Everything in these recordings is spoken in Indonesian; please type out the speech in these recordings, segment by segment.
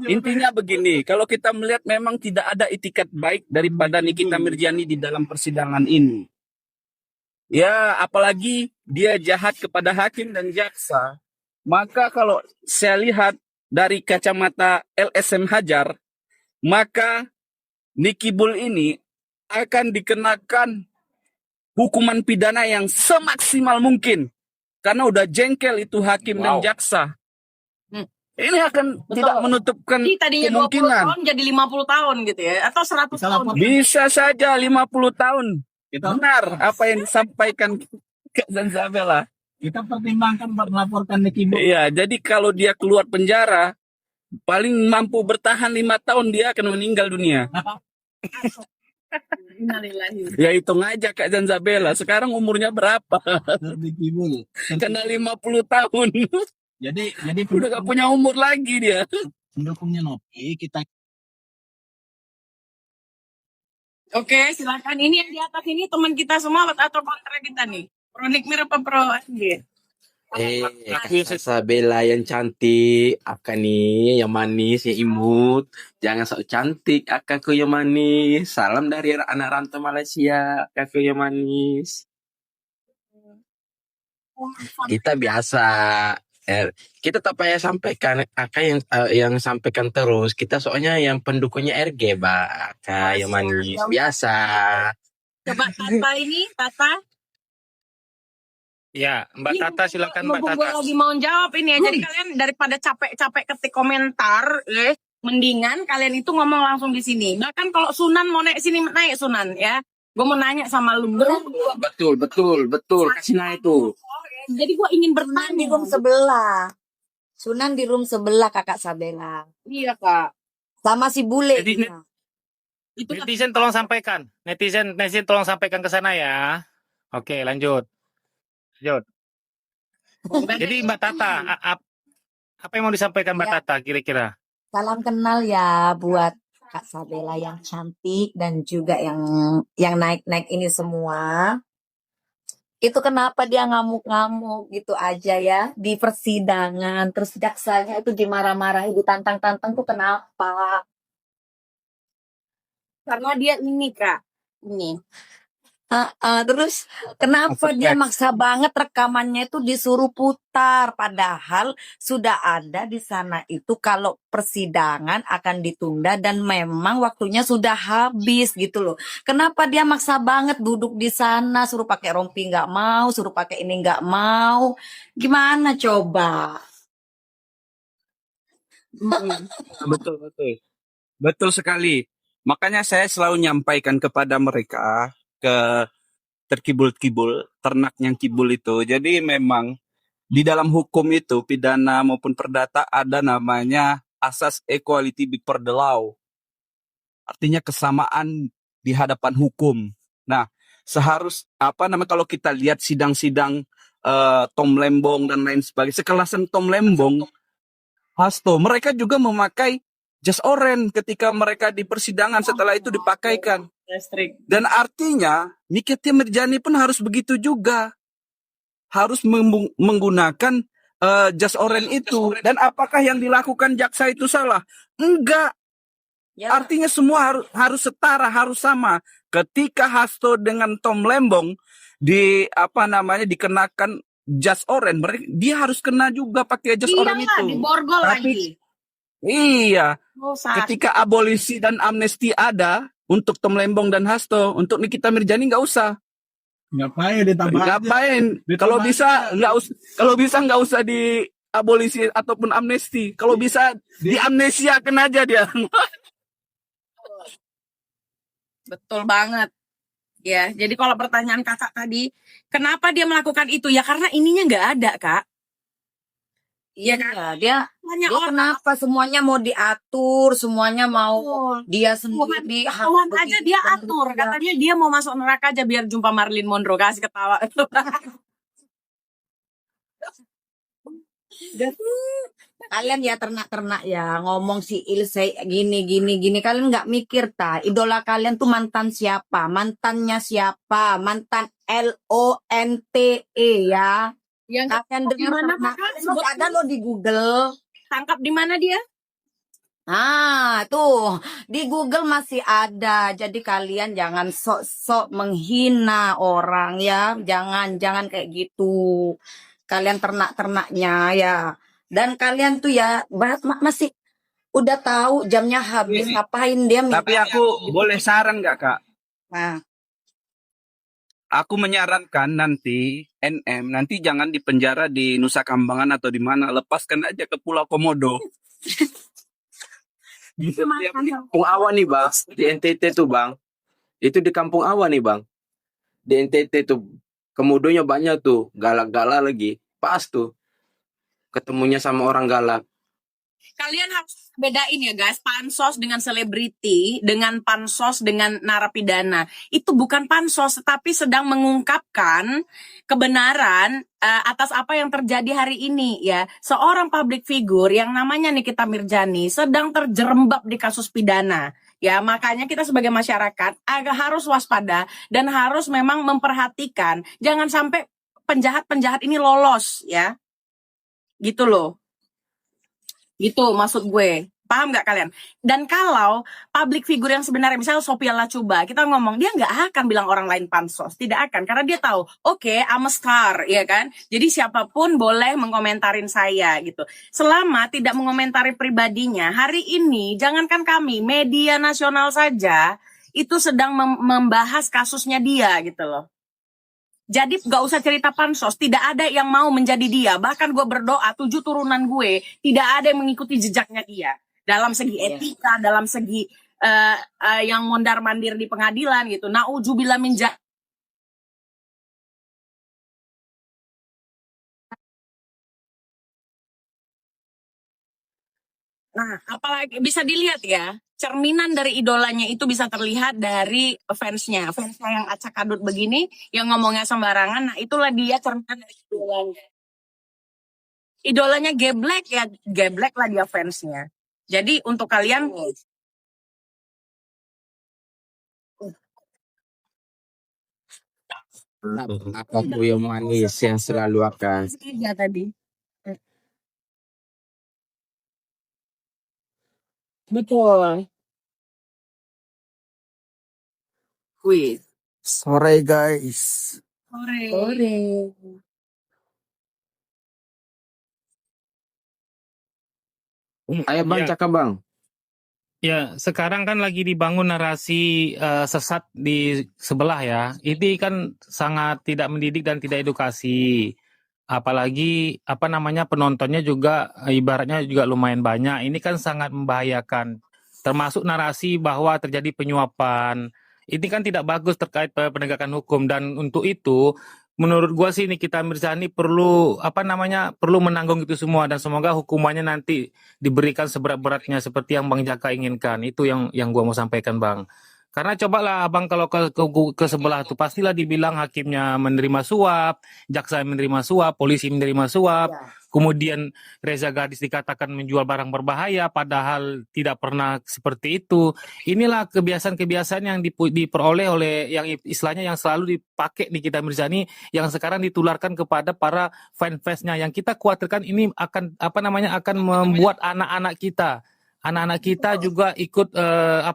Intinya begini, kalau kita melihat memang tidak ada itikat baik daripada Nikita Mirjani di dalam persidangan ini. Ya, apalagi dia jahat kepada hakim dan jaksa. Maka kalau saya lihat dari kacamata LSM Hajar, maka Niki Bull ini akan dikenakan hukuman pidana yang semaksimal mungkin. Karena udah jengkel itu hakim dan jaksa. Ini akan tidak menutupkan Jadi tadinya 20 kemungkinan. tahun jadi 50 tahun gitu ya? Atau 100 tahun? Bisa saja 50 tahun. Benar apa yang disampaikan Kak Zanzabela. Kita pertimbangkan melaporkan Niki Bull. Iya, jadi kalau dia keluar penjara, paling mampu bertahan 5 tahun dia akan meninggal dunia. Ya hitung aja Kak Zanzabela, sekarang umurnya berapa? Niki Bull. Kena 50 tahun. Jadi Udah gak punya umur lagi dia. pendukungnya Nopi kita. Oke, silakan. Ini yang di atas ini teman kita semua atau kontra kita nih? Pro Nikmir apa pro SG? Kak Sabela yang cantik, Akak nih yang manis, yang imut. Jangan sok cantik, Akakku yang manis. Salam dari anak rantau Malaysia, Akakku yang manis. Kita biasa, kita tak payah sampaikan, Akak yang sampaikan terus. Kita soalnya yang pendukungnya RG, Akak yang manis, biasa. Coba Tata ini, Tata. Ya, Mbak Tata silakan Mbak Mumpung gue Tata. lagi mau jawab ini ya. Jadi kalian daripada capek-capek ketik komentar, mendingan kalian itu ngomong langsung di sini. Bahkan kalau Sunan mau naik sini, naik Sunan ya. Gue mau nanya sama lu. Betul. Kasih naik tuh. Jadi gue ingin Sunan bertanya. di room sebelah. Sunan di room sebelah Kakak Sabela. Iya kak. Sama si bule. Jadi, dia. Itu Netizen tolong sampaikan. Netizen tolong sampaikan ke sana ya. Oke, lanjut. Jadi Mbak Tata, apa yang mau disampaikan Mbak Ya. Tata kira-kira? Salam kenal ya buat Kak Sabela yang cantik dan juga yang naik-naik ini semua. Itu kenapa dia ngamuk-ngamuk gitu aja ya di persidangan. Terus jaksanya itu dimarah-marahi, ditantang-tantang tuh kenapa? karena dia ini kak. Ini. Terus kenapa dia maksa banget rekamannya itu disuruh putar, padahal sudah ada di sana itu kalau persidangan akan ditunda dan memang waktunya sudah habis gitu loh. Kenapa dia maksa banget duduk di sana, suruh pakai rompi nggak mau, suruh pakai ini nggak mau, gimana coba? Betul sekali. Makanya saya selalu nyampaikan kepada mereka, ke terkibul-kibul, ternak yang kibul itu. Jadi memang di dalam hukum itu, pidana maupun perdata, ada namanya asas equality before the law. Artinya kesamaan di hadapan hukum. Nah, kalau kita lihat sidang-sidang Tom Lembong dan lain sebagainya, sekelasan Tom Lembong, Hasto, mereka juga memakai jas oranye ketika mereka di persidangan, setelah itu dipakaikan. Listrik. Dan artinya Nikita Mirjani pun harus begitu juga. Harus menggunakan jas oranye itu. Dan apakah yang dilakukan jaksa itu salah? Enggak. Ya, Artinya semua harus setara, harus sama. Ketika Hasto dengan Tom Lembong dikenakan jas oranye, dia harus kena juga pakai jas oranye Iyalah, itu. di borgol lagi. Iya. Oh, saat. Ketika abolisi dan amnesti ada untuk Tom Lembong dan Hasto, untuk Nikita Mirjani nggak usah. Ngapain ditambah? Ngapain? Kalau bisa nggak usah di abolisi ataupun amnesti. Kalau bisa di amnesiakan aja dia. Betul banget. Ya, jadi kalau pertanyaan kakak tadi, kenapa dia melakukan itu? Ya karena ininya nggak ada, Kak. iya, dia Banyak dia orang. kenapa semuanya mau diatur, semuanya mau dia sendiri. Tuhan aja dia begitu, atur. begitu. Katanya dia mau masuk neraka aja biar jumpa Marilyn Monroe. Kasih ketawa. Kalian ya ternak-ternak ya ngomong si Ilse gini kalian nggak mikir idola kalian tuh mantan siapa, mantannya siapa, mantan LONTE ya. Yang Kalian di dengar mana pernah? Kak? Masih ada loh di Google. Tangkap di mana dia? Nah, tuh di Google masih ada. Jadi kalian jangan sok-sok menghina orang ya. Jangan kayak gitu. Kalian ternak-ternaknya ya. Dan kalian tuh ya masih udah tahu jamnya habis, Ini, ngapain dia tapi minta aku gitu. boleh saran nggak Kak? Nah, Aku menyarankan nanti NM nanti jangan dipenjara di Nusa Kambangan atau di mana, lepaskan aja ke Pulau Komodo. Itu di Kampung Awa nih bang, di NTT tuh bang. Itu di Kampung Awa nih bang. Di NTT tuh komodonya banyak tuh, galak-galak lagi. Pas tuh ketemunya sama orang galak. Kalian harus bedain ya guys, pansos dengan selebriti, dengan pansos dengan narapidana. Itu bukan pansos, tetapi sedang mengungkapkan kebenaran atas apa yang terjadi hari ini ya. Seorang public figure yang namanya Nikita Mirzani sedang terjerembab di kasus pidana. Ya, makanya kita sebagai masyarakat agak harus waspada dan harus memang memperhatikan jangan sampai penjahat-penjahat ini lolos ya. Gitu loh. Gitu maksud gue. Paham nggak kalian? Dan kalau public figure yang sebenarnya, misalnya Sophia Latjuba, kita ngomong, dia nggak akan bilang orang lain pansos. Tidak akan. Karena dia tahu, oke, I'm a star, ya kan? Jadi siapapun boleh mengkomentarin saya, gitu. Selama tidak mengomentari pribadinya, hari ini, jangankan kami, media nasional saja, itu sedang membahas kasusnya dia, gitu loh. Jadi gak usah cerita pansos, tidak ada yang mau menjadi dia. Bahkan gue berdoa 7 turunan gue tidak ada yang mengikuti jejaknya dia. Dalam segi etika, dalam segi yang mondar-mandir di pengadilan gitu. Na'udzubillah min dzalik. Nah, apalagi bisa dilihat ya, cerminan dari idolanya itu bisa terlihat dari fansnya. Fansnya yang acak adut begini, yang ngomongnya sembarangan, nah itulah dia cerminan dari idolanya. Idolanya geblek ya, geblek lah dia fansnya. Jadi untuk kalian, Apa tuh yang manis yang selalu akan. tiga tadi. Betul. Wih, Sore guys. sore. Ayo bang, Ya, cakap bang. ya, sekarang kan lagi dibangun narasi sesat di sebelah ya. Ini kan sangat tidak mendidik dan tidak edukasi. Apalagi apa namanya penontonnya juga ibaratnya juga lumayan banyak. Ini kan sangat membahayakan. Termasuk narasi bahwa terjadi penyuapan. Ini kan tidak bagus terkait penegakan hukum dan untuk itu menurut gua sih Nikita Mirzani perlu apa namanya perlu menanggung itu semua dan semoga hukumannya nanti diberikan seberat-beratnya seperti yang Bang Jaka inginkan. Itu yang gua mau sampaikan Bang. Karena cobalah abang kalau ke sebelah itu pastilah dibilang hakimnya menerima suap, jaksa menerima suap, polisi menerima suap, kemudian Reza Gadis dikatakan menjual barang berbahaya padahal tidak pernah seperti itu. Inilah kebiasaan-kebiasaan yang diperoleh oleh yang istilahnya yang selalu dipakai Nikita Mirzani yang sekarang ditularkan kepada para fan-fansnya yang kita khawatirkan ini akan apa namanya akan membuat anak-anak kita juga ikut-ikutan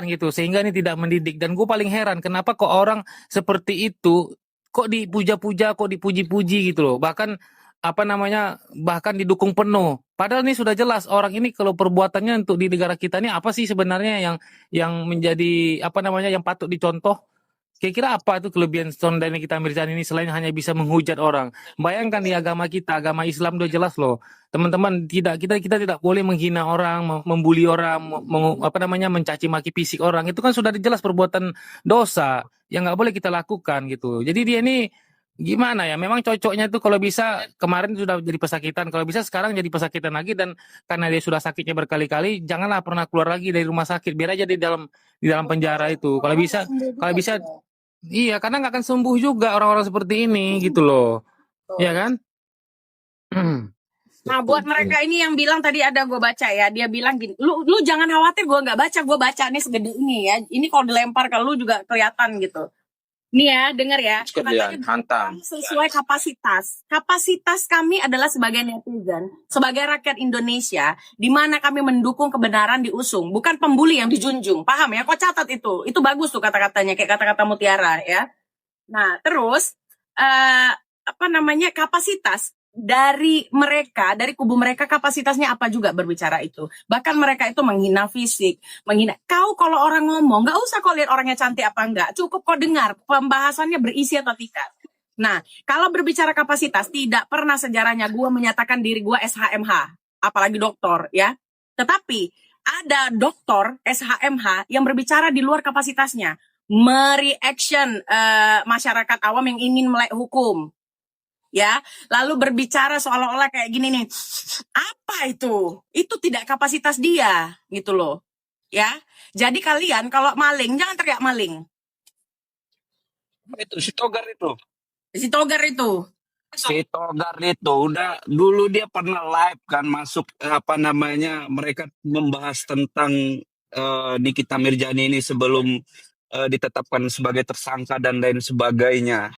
gitu sehingga ini tidak mendidik dan gue paling heran kenapa kok orang seperti itu kok dipuja-puja kok dipuji-puji gitu loh bahkan bahkan didukung penuh padahal ini sudah jelas orang ini kalau perbuatannya untuk di negara kita ini apa sih sebenarnya yang menjadi yang patut dicontoh. Kira-kira apa itu kelebihan Sonda Nikita Mirzani ini selain hanya bisa menghujat orang? Bayangkan di agama kita, agama Islam udah jelas loh. Teman-teman, kita tidak boleh menghina orang, membuli orang, mencaci maki fisik orang. Itu kan sudah jelas perbuatan dosa yang nggak boleh kita lakukan gitu. Jadi dia ini gimana ya? Memang cocoknya tuh kalau bisa kemarin sudah jadi pesakitan, kalau bisa sekarang jadi pesakitan lagi dan karena dia sudah sakitnya berkali-kali, janganlah pernah keluar lagi dari rumah sakit. Biar aja di dalam penjara itu. Kalau bisa iya, karena nggak akan sembuh juga orang-orang seperti ini gitu loh. Iya kan? Nah, buat mereka ini yang bilang tadi ada gue baca ya, dia bilang gini, lu jangan khawatir gue nggak baca, gue baca nih segede ini ya. Ini kalau dilempar ke lu juga kelihatan gitu. Nih ya, dengar ya. Sekalian, Katanya hantam. sesuai kapasitas. Kapasitas kami adalah sebagai netizen, sebagai rakyat Indonesia, di mana kami mendukung kebenaran diusung, bukan pembuli yang dijunjung. Paham ya? Kok catat itu? Itu bagus tuh kata-katanya, kayak kata-kata Mutiara ya. Nah, terus apa namanya, kapasitas dari mereka, dari kubu mereka, kapasitasnya apa juga berbicara itu. Bahkan mereka itu menghina fisik, menghina. Kau kalau orang ngomong, nggak usah kau lihat orangnya cantik apa enggak, cukup kau dengar pembahasannya berisi atau tidak. Nah, kalau berbicara kapasitas, tidak pernah sejarahnya gue menyatakan diri gue SHMH, apalagi doktor ya. Tetapi ada doktor SHMH yang berbicara di luar kapasitasnya, mereaction masyarakat awam yang ingin melek hukum, ya, lalu berbicara seolah-olah kayak gini nih, apa itu tidak kapasitas dia gitu loh, ya. Jadi kalian kalau maling jangan teriak maling. Itu si Togar itu. Si Togar itu Si Togar itu udah dulu dia pernah live kan masuk apa namanya mereka membahas tentang Nikita Mirjani ini sebelum ditetapkan sebagai tersangka dan lain sebagainya.